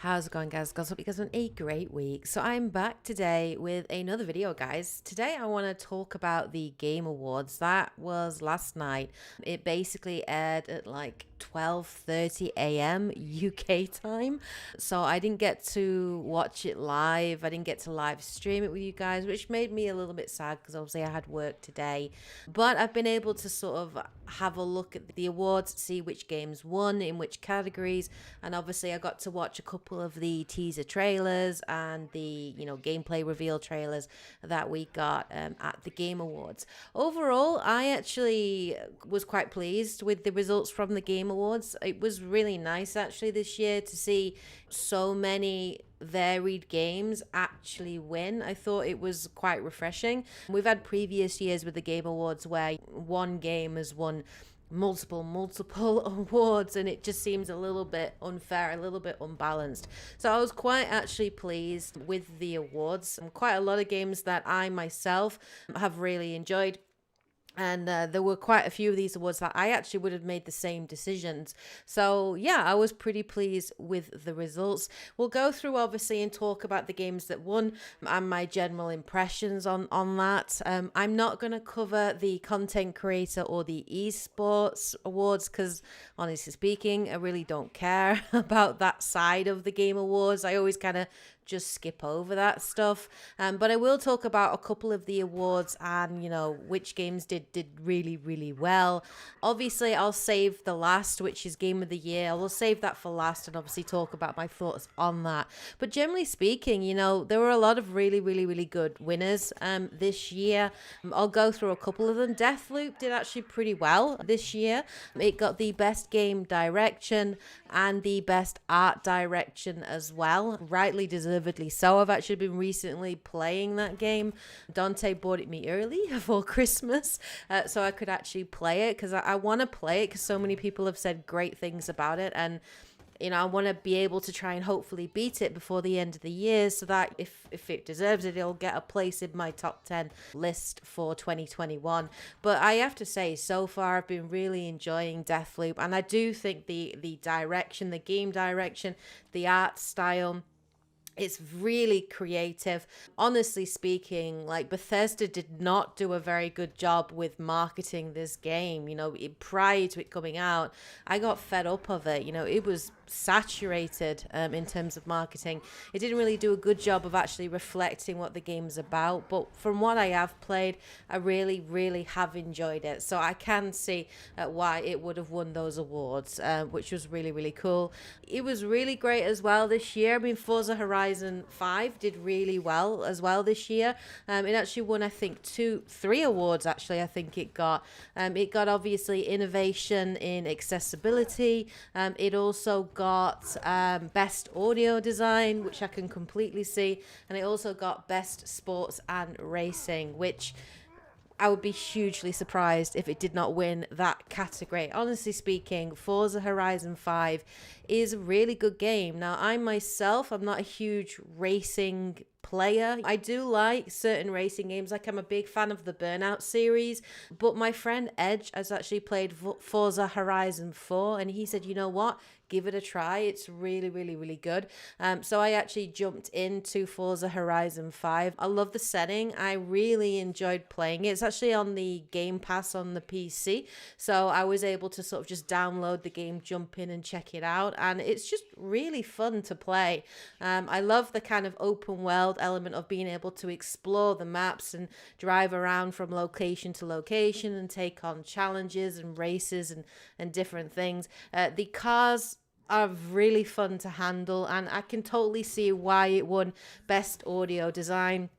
How's it going, guys? Hope you guys having a great week. So I'm back today with another video, guys. Today I want to talk about the Game Awards. That was last night. It basically aired at like 12:30 a.m. UK time. So I didn't get to watch it live. I didn't get to live stream it with you guys, which made me a little bit sad because obviously I had work today. But I've been able to sort of have a look at the awards, see which games won in which categories, and obviously I got to watch a couple of the teaser trailers and the gameplay reveal trailers that we got at the Game Awards. Overall, I actually was quite pleased with the results from the Game Awards. It was really nice actually this year to see so many varied games actually win. I thought it was quite refreshing. We've had previous years with the Game Awards where one game has won multiple awards, and it just seems a little bit unfair, a little bit unbalanced. So I was quite actually pleased with the awards. Quite a lot of games that I myself have really enjoyed. And there were quite a few of these awards that I actually would have made the same decisions. So yeah, I was pretty pleased with the results. We'll go through obviously and talk about the games that won and my general impressions on that. I'm not going to cover the content creator or the esports awards because honestly speaking, I really don't care about that side of the Game Awards. I always kind of just skip over that stuff, but I will talk about a couple of the awards and which games did really well. Obviously I'll save the last, which is Game of the Year. I will save that for last and obviously talk about my thoughts on that. But generally speaking, there were a lot of really good winners this year. I'll go through a couple of them. Deathloop did actually pretty well this year. It got the best game direction and the best art direction as well, rightly deservedly so. I've actually been recently playing that game. Dante bought it me early for Christmas so I could actually play it because I want to play it because so many people have said great things about it, and I want to be able to try and hopefully beat it before the end of the year so that if it deserves it, it'll get a place in my top 10 list for 2021. But I have to say, so far, I've been really enjoying Deathloop. And I do think the direction, the game direction, the art style, it's really creative. Honestly speaking, like Bethesda did not do a very good job with marketing this game. Prior to it coming out, I got fed up of it. It was saturated in terms of marketing. It didn't really do a good job of actually reflecting what the game's about. But from what I have played, I really have enjoyed it. So I can see why it would have won those awards, which was really cool. It was really great as well this year. I mean, Forza Horizon 5 did really well as well this year. It actually won, I think, 3 awards actually. I think it got obviously innovation in accessibility. It also got best audio design, which I can completely see, and it also got best sports and racing, which I would be hugely surprised if it did not win that category. Honestly speaking, Forza Horizon 5 is a really good game. Now, I'm not a huge racing player. I do like certain racing games, like I'm a big fan of the Burnout series, but my friend Edge has actually played Forza Horizon 4, and he said, you know what? Give it a try. It's really good. So I actually jumped into Forza Horizon 5. I love the setting. I really enjoyed playing it. It's actually on the Game Pass on the PC. So I was able to sort of just download the game, jump in and check it out. And it's just really fun to play. I love the kind of open world element of being able to explore the maps and drive around from location to location and take on challenges and races and different things. The cars are really fun to handle, and I can totally see why it won best audio design.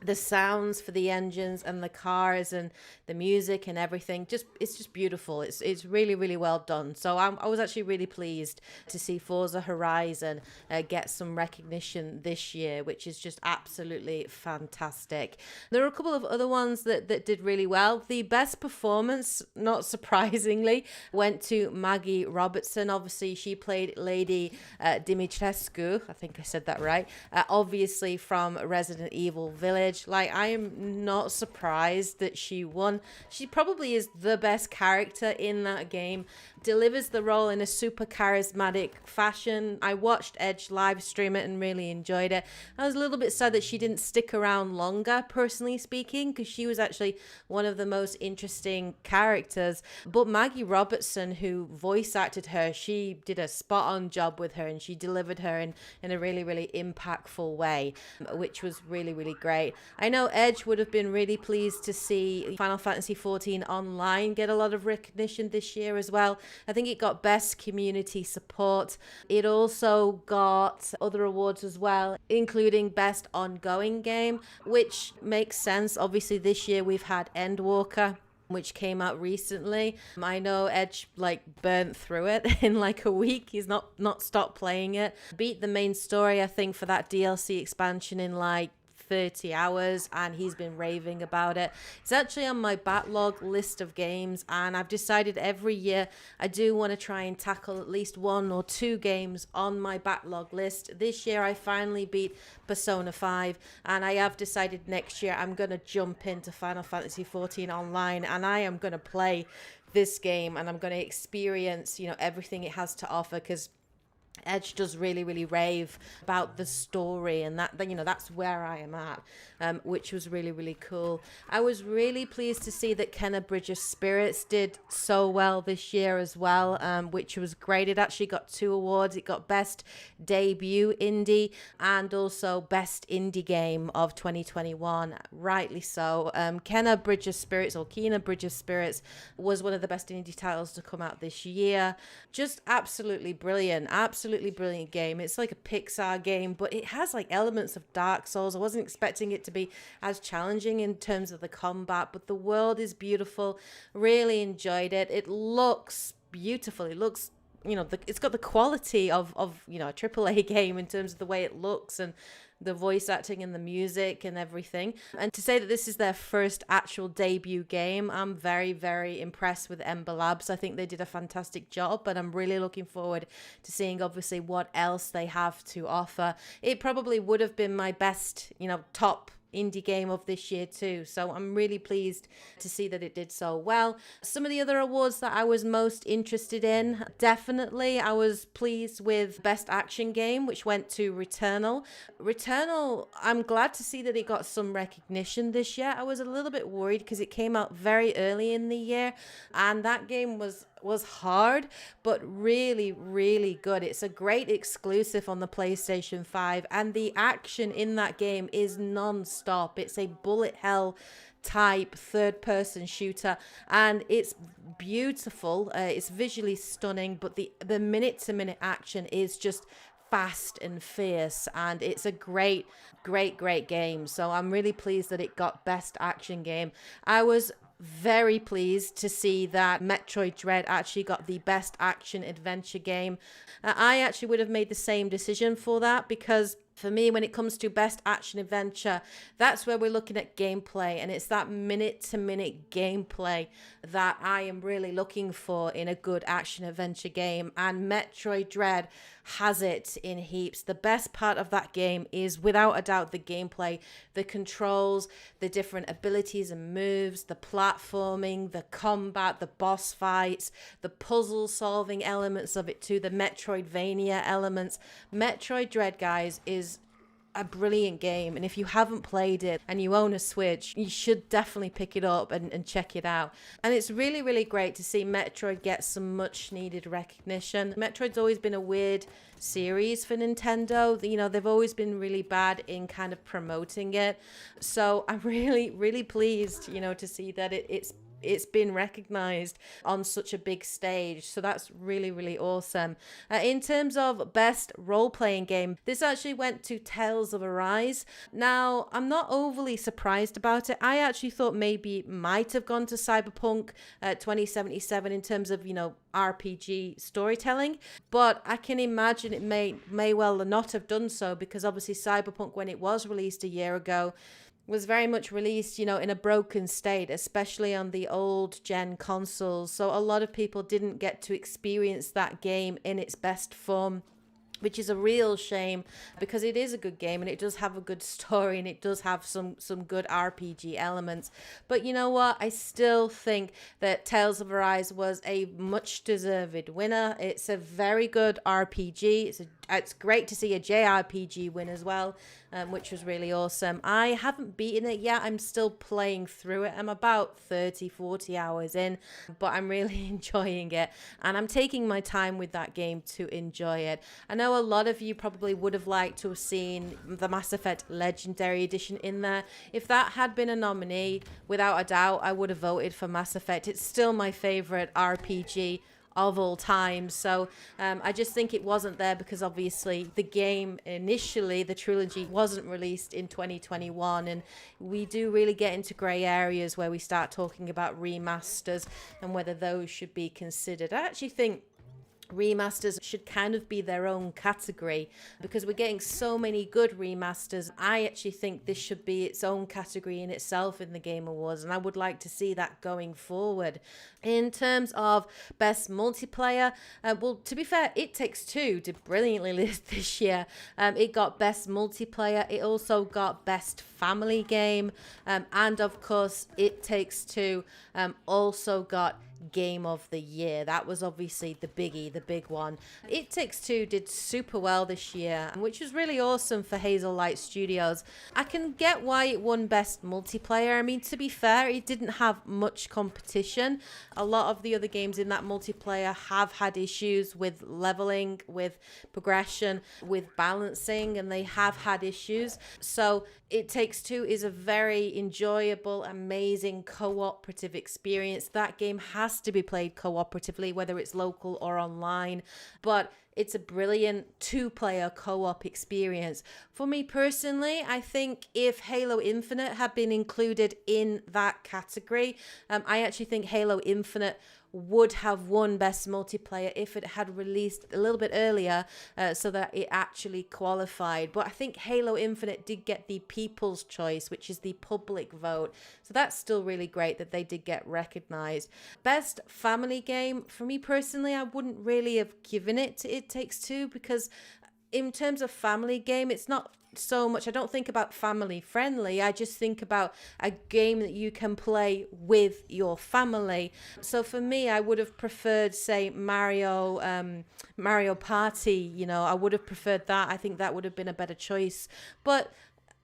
The sounds for the engines and the cars and the music and everything, it's just beautiful. It's really well done. So I was actually really pleased to see Forza Horizon get some recognition this year, which is just absolutely fantastic. There are a couple of other ones that did really well. The best performance, not surprisingly, went to Maggie Robertson. Obviously, she played Lady Dimitrescu. I think I said that right. Obviously from Resident Evil Village. Like, I am not surprised that she won. She probably is the best character in that game. delivers the role in a super charismatic fashion. I watched Edge live stream it and really enjoyed it. I was a little bit sad that she didn't stick around longer, personally speaking, because she was actually one of the most interesting characters. But Maggie Robertson, who voice acted her, she did a spot on job with her, and she delivered her in a really, really impactful way, which was really, really great. I know Edge would have been really pleased to see Final Fantasy XIV Online get a lot of recognition this year as well. I think it got Best Community Support. It also got other awards as well, including Best Ongoing Game, which makes sense. Obviously, this year we've had Endwalker, which came out recently. I know Edge burnt through it in a week. He's not stopped playing it. Beat the main story, I think, for that DLC expansion in 30 hours, and he's been raving about it. It's actually on my backlog list of games, and I've decided every year I do want to try and tackle at least 1 or 2 games on my backlog list. This year I finally beat Persona 5, and I have decided next year I'm going to jump into Final Fantasy XIV Online, and I am going to play this game, and I'm going to experience everything it has to offer, because Edge does really, really rave about the story, and that's where I am at, which was really, really cool. I was really pleased to see that Kena Bridge of Spirits did so well this year as well, which was great. It actually got 2 awards. It got Best Debut Indie and also Best Indie Game of 2021. Rightly so. Kena Bridge of Spirits, or Kena Bridge of Spirits, was one of the best indie titles to come out this year. Just absolutely brilliant. Absolutely brilliant game. It's like a Pixar game, but it has elements of Dark Souls. I wasn't expecting it to be as challenging in terms of the combat, but the world is beautiful. Really enjoyed it. It looks beautiful. It looks, it's got the quality of a AAA game in terms of the way it looks and the voice acting and the music and everything. And to say that this is their first actual debut game, I'm very, very impressed with Ember Labs. I think they did a fantastic job, but I'm really looking forward to seeing obviously what else they have to offer. It probably would have been my best, top indie game of this year too, so I'm really pleased to see that it did so well. Some of the other awards that I was most interested in, definitely I was pleased with Best Action Game, which went to Returnal. I'm glad to see that it got some recognition this year. I was a little bit worried because it came out very early in the year, and that game was hard, but really, really good. It's a great exclusive on the PlayStation 5, and the action in that game is non-stop. It's a bullet hell type third-person shooter, and it's beautiful. It's visually stunning, but the minute-to-minute action is just fast and fierce, and it's a great game. So I'm really pleased that it got Best Action Game. I was very pleased to see that Metroid Dread actually got the Best Action Adventure Game. I actually would have made the same decision for that, because for me, when it comes to Best Action Adventure, that's where we're looking at gameplay, and it's that minute-to-minute gameplay that I am really looking for in a good action-adventure game, and Metroid Dread has it in heaps. The best part of that game is, without a doubt, the gameplay, the controls, the different abilities and moves, the platforming, the combat, the boss fights, the puzzle-solving elements of it too, the Metroidvania elements. Metroid Dread, guys, is a brilliant game, and if you haven't played it and you own a Switch, you should definitely pick it up and check it out. And it's really, really great to see Metroid get some much needed recognition. Metroid's always been a weird series for Nintendo. They've always been really bad in kind of promoting it, so I'm really, really pleased to see that it's been recognized on such a big stage. So that's really, really awesome. In terms of Best Role-Playing Game, this actually went to Tales of Arise. Now, I'm not overly surprised about it. I actually thought maybe it might have gone to Cyberpunk 2077 in terms of, RPG storytelling, but I can imagine it may well not have done so, because obviously Cyberpunk, when it was released a year ago, was very much released, in a broken state, especially on the old gen consoles. So a lot of people didn't get to experience that game in its best form. which is a real shame because it is a good game and it does have a good story and it does have some good RPG elements. But you know what? I still think that Tales of Arise was a much deserved winner. It's a very good RPG. It's great to see a JRPG win as well, which was really awesome. I haven't beaten it yet. I'm still playing through it. I'm about 30-40 hours in, but I'm really enjoying it. And I'm taking my time with that game to enjoy it. I know a lot of you probably would have liked to have seen the Mass Effect Legendary Edition in there. If that had been a nominee, without a doubt, I would have voted for Mass Effect. It's still my favorite RPG of all time. So I just think it wasn't there because obviously the game initially, the trilogy, wasn't released in 2021, and we do really get into grey areas where we start talking about remasters and whether those should be considered. I actually think remasters should kind of be their own category because we're getting so many good remasters. I actually think this should be its own category in itself in the Game Awards, and I would like to see that going forward. In terms of best multiplayer, well, to be fair, It Takes Two did brilliantly this year. It got best multiplayer. It also got best family game, and of course It Takes Two also got Game of the Year. That was obviously the biggie, the big one. It Takes Two did super well this year, which was really awesome for Hazel Light Studios. I can get why it won best multiplayer. I mean, to be fair, it didn't have much competition. A lot of the other games in that multiplayer have had issues with leveling, with progression, with balancing, and they have had issues. So It Takes Two is a very enjoyable, amazing cooperative experience. That game has to be played cooperatively, whether it's local or online, but it's a brilliant two-player co-op experience. For me personally, I think if Halo Infinite had been included in that category, I actually think Halo Infinite would have won best multiplayer if it had released a little bit earlier, so that it actually qualified. But I think Halo Infinite did get the people's choice, which is the public vote, so that's still really great that they did get recognized. Best family game, for me personally, I wouldn't really have given it to It Takes Two because in terms of family game, it's not so much, I don't think about family friendly. I just think about a game that you can play with your family. So for me, I would have preferred, say, Mario Party. I would have preferred that. I think that would have been a better choice. But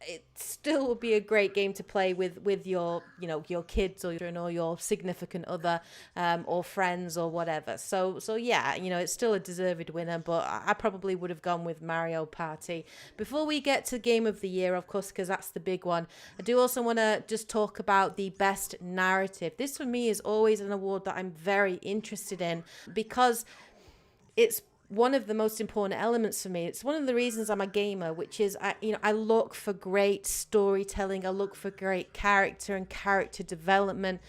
it still would be a great game to play with your your kids or your significant other, or friends or whatever. So yeah, it's still a deserved winner, but I probably would have gone with Mario Party. Before we get to Game of the Year, of course, because that's the big one, I do also want to just talk about the best narrative. This for me is always an award that I'm very interested in because it's one of the most important elements for me. It's one of the reasons I'm a gamer, which is I look for great storytelling. I look for great character and character development,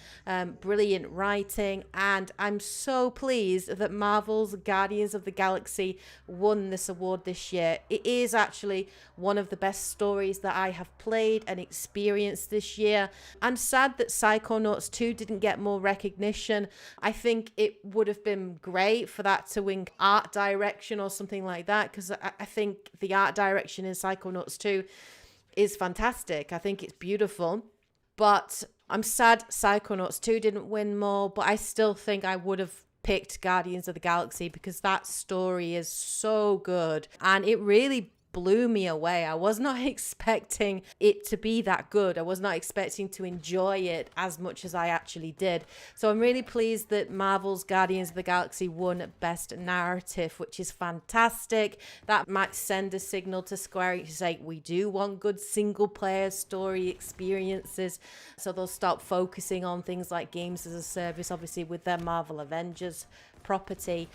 brilliant writing, and I'm so pleased that Marvel's Guardians of the Galaxy won this award this year. It is actually one of the best stories that I have played and experienced this year. I'm sad that Psychonauts 2 didn't get more recognition. I think it would have been great for that to win art direction or something like that, because I think the art direction in Psychonauts 2 is fantastic. I think it's beautiful, but I'm sad Psychonauts 2 didn't win more, but I still think I would have picked Guardians of the Galaxy because that story is so good and it really blew me away. I was not expecting it to be that good. I was not expecting to enjoy it as much as I actually did. So I'm really pleased that Marvel's Guardians of the Galaxy won Best Narrative, which is fantastic. That might send a signal to Square Enix to say, we do want good single player story experiences. So they'll stop focusing on things like games as a service, obviously with their Marvel Avengers property.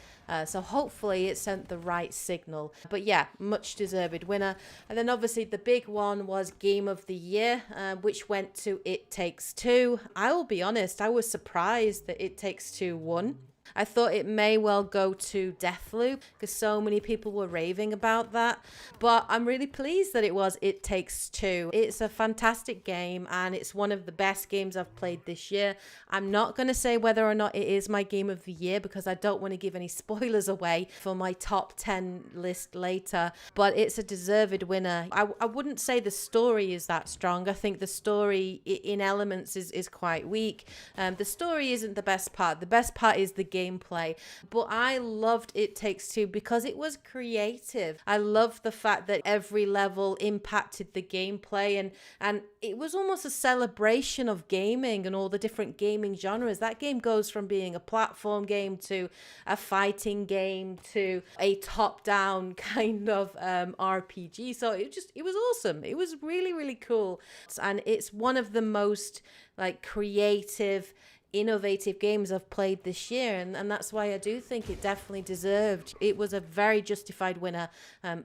So hopefully it sent the right signal. But yeah, much deserved winner. And then obviously the big one was Game of the Year, which went to It Takes Two. I will be honest, I was surprised that It Takes Two won. I thought it may well go to Deathloop because so many people were raving about that. But I'm really pleased that it was It Takes Two. It's a fantastic game and it's one of the best games I've played this year. I'm not going to say whether or not it is my game of the year because I don't want to give any spoilers away for my top 10 list later, but it's a deserved winner. I wouldn't say the story is that strong. I think the story in elements is quite weak. The story isn't the best part. The best part is the gameplay. But I loved It Takes Two because it was creative. I loved the fact that every level impacted the gameplay and it was almost a celebration of gaming and all the different gaming genres. That game goes from being a platform game to a fighting game to a top-down kind of RPG. So it was awesome. It was really, really cool. And it's one of the most like creative, innovative games I've played this year, and that's why I do think it definitely deserved. It was a very justified winner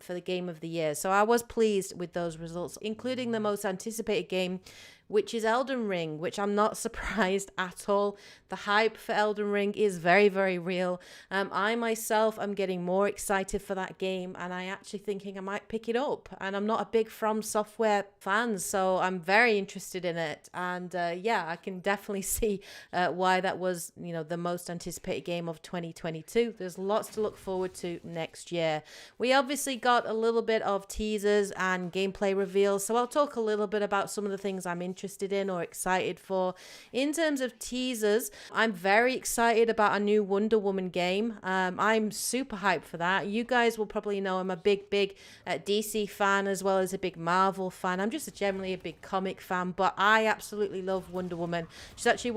for the game of the year. So I was pleased with those results, including the most anticipated game, which is Elden Ring, which I'm not surprised at all. The hype for Elden Ring is very, very real. I myself am getting more excited for that game, and I actually thinking I might pick it up. And I'm not a big From Software fan, so I'm very interested in it. And yeah, I can definitely see why that was, the most anticipated game of 2022. There's lots to look forward to next year. We obviously got a little bit of teasers and gameplay reveals, so I'll talk a little bit about some of the things I'm interested in or excited for. In terms of teasers, I'm very excited about a new Wonder Woman game. I'm super hyped for that. You guys will probably know I'm a big DC fan as well as a big Marvel fan. I'm just generally a big comic fan, but I absolutely love Wonder Woman. She's actually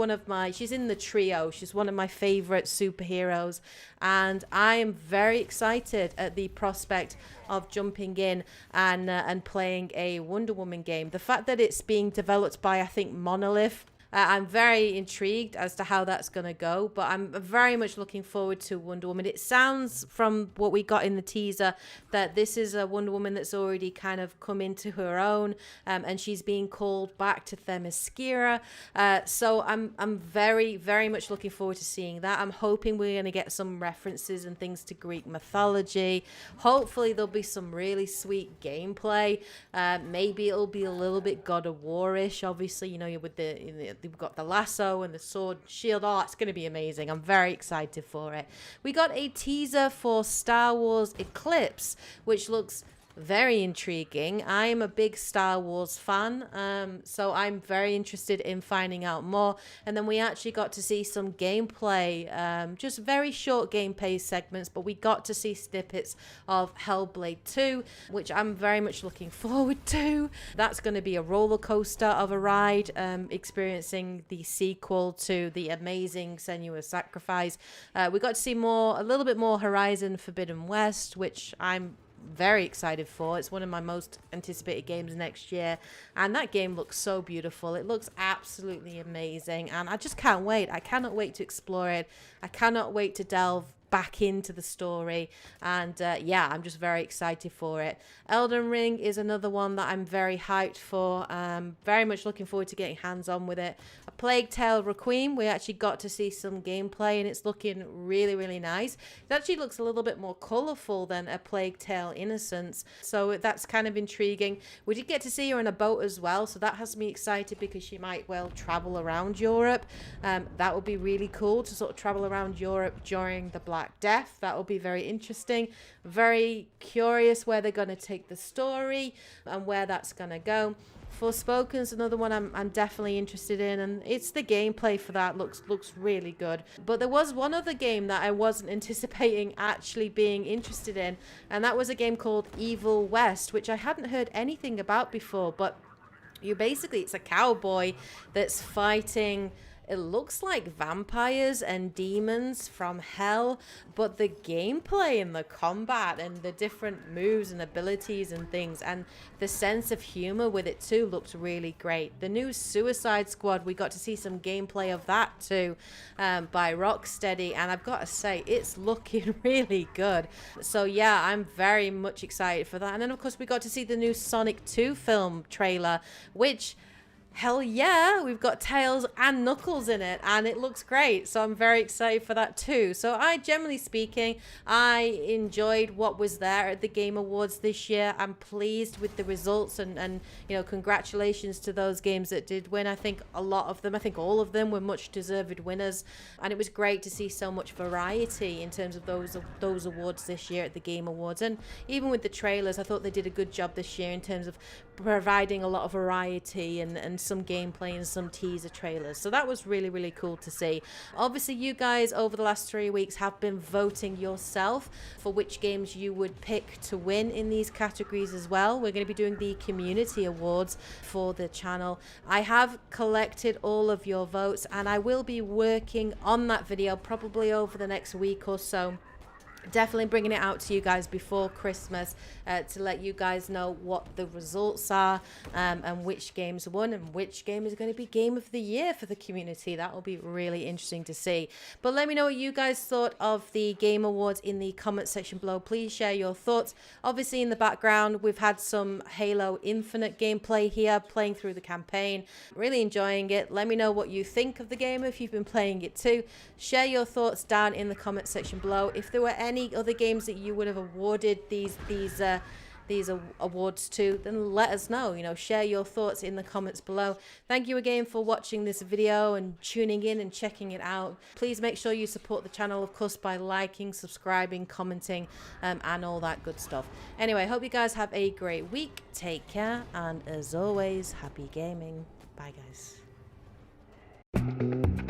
she's in the trio. She's one of my favorite superheroes, and I am very excited at the prospect of jumping in and playing a Wonder Woman game. The fact that it's being developed by, I think, Monolith, I'm very intrigued as to how that's going to go, but I'm very much looking forward to Wonder Woman. It sounds from what we got in the teaser that this is a Wonder Woman that's already kind of come into her own, and she's being called back to Themyscira. So I'm very, very much looking forward to seeing that. I'm hoping we're going to get some references and things to Greek mythology. Hopefully there'll be some really sweet gameplay. Maybe it'll be a little bit God of War-ish, obviously, with we've got the lasso and the sword shield. Oh, it's going to be amazing. I'm very excited for it. We got a teaser for Star Wars Eclipse, which looks very intriguing. I am a big Star Wars fan, so I'm very interested in finding out more. And then we actually got to see some gameplay, just very short gameplay segments, but we got to see snippets of Hellblade 2, which I'm very much looking forward to. That's going to be a roller coaster of a ride, experiencing the sequel to the amazing Senua's Sacrifice. We got to see a little bit more Horizon Forbidden West, which I'm very excited for. It's one of my most anticipated games next year, and that game looks so beautiful. It looks absolutely amazing, and I just can't wait. I cannot wait to explore it. I cannot wait to delve back into the story, and yeah, I'm just very excited for it. Elden Ring is another one that I'm very hyped for. Very much looking forward to getting hands on with it. A Plague Tale Requiem, we actually got to see some gameplay, and it's looking really, really nice. It actually looks a little bit more colorful than A Plague Tale Innocence, so that's kind of intriguing. We did get to see her in a boat as well, so that has me excited because she might well travel around Europe. That would be really cool to sort of travel around Europe during the Black Death. That will be very interesting. Very curious where they're going to take the story and where that's going to go. Forspoken's another one I'm definitely interested in, and it's the gameplay for that looks really good. But there was one other game that I wasn't anticipating actually being interested in, and that was a game called Evil West, which I hadn't heard anything about before. But it's a cowboy that's fighting, it looks like vampires and demons from hell, but the gameplay and the combat and the different moves and abilities and things and the sense of humor with it too looks really great. The new Suicide Squad, we got to see some gameplay of that too, by Rocksteady, and I've got to say it's looking really good. So yeah, I'm very much excited for that. And then of course we got to see the new Sonic 2 film trailer, which Hell yeah, we've got Tails and Knuckles in it, and it looks great, so I'm very excited for that too. So generally speaking, I enjoyed what was there at the Game Awards this year. I'm pleased with the results, and you know, congratulations to those games that did win. I think a lot of them, I think all of them were much deserved winners, and it was great to see so much variety in terms of those awards this year at the Game Awards. And even with the trailers, I thought they did a good job this year in terms of providing a lot of variety and some gameplay and some teaser trailers. So that was really, really cool to see. Obviously, you guys over the last 3 weeks have been voting yourself for which games you would pick to win in these categories as well. We're going to be doing the community awards for the channel. I have collected all of your votes, and I will be working on that video probably over the next week or so. Definitely bringing it out to you guys before Christmas to let you guys know what the results are, and which games won and which game is going to be game of the year for the community. That will be really interesting to see. But let me know what you guys thought of the Game Awards in the comment section below. Please share your thoughts. Obviously in the background we've had some Halo Infinite gameplay here, playing through the campaign. Really enjoying it. Let me know what you think of the game if you've been playing it too. Share your thoughts down in the comment section below. If there were any other games that you would have awarded these awards to, then let us know. You know, share your thoughts in the comments below. Thank you again for watching this video and tuning in and checking it out. Please make sure you support the channel, of course, by liking, subscribing, commenting, and all that good stuff. Anyway, hope you guys have a great week. Take care, and as always, happy gaming. Bye guys.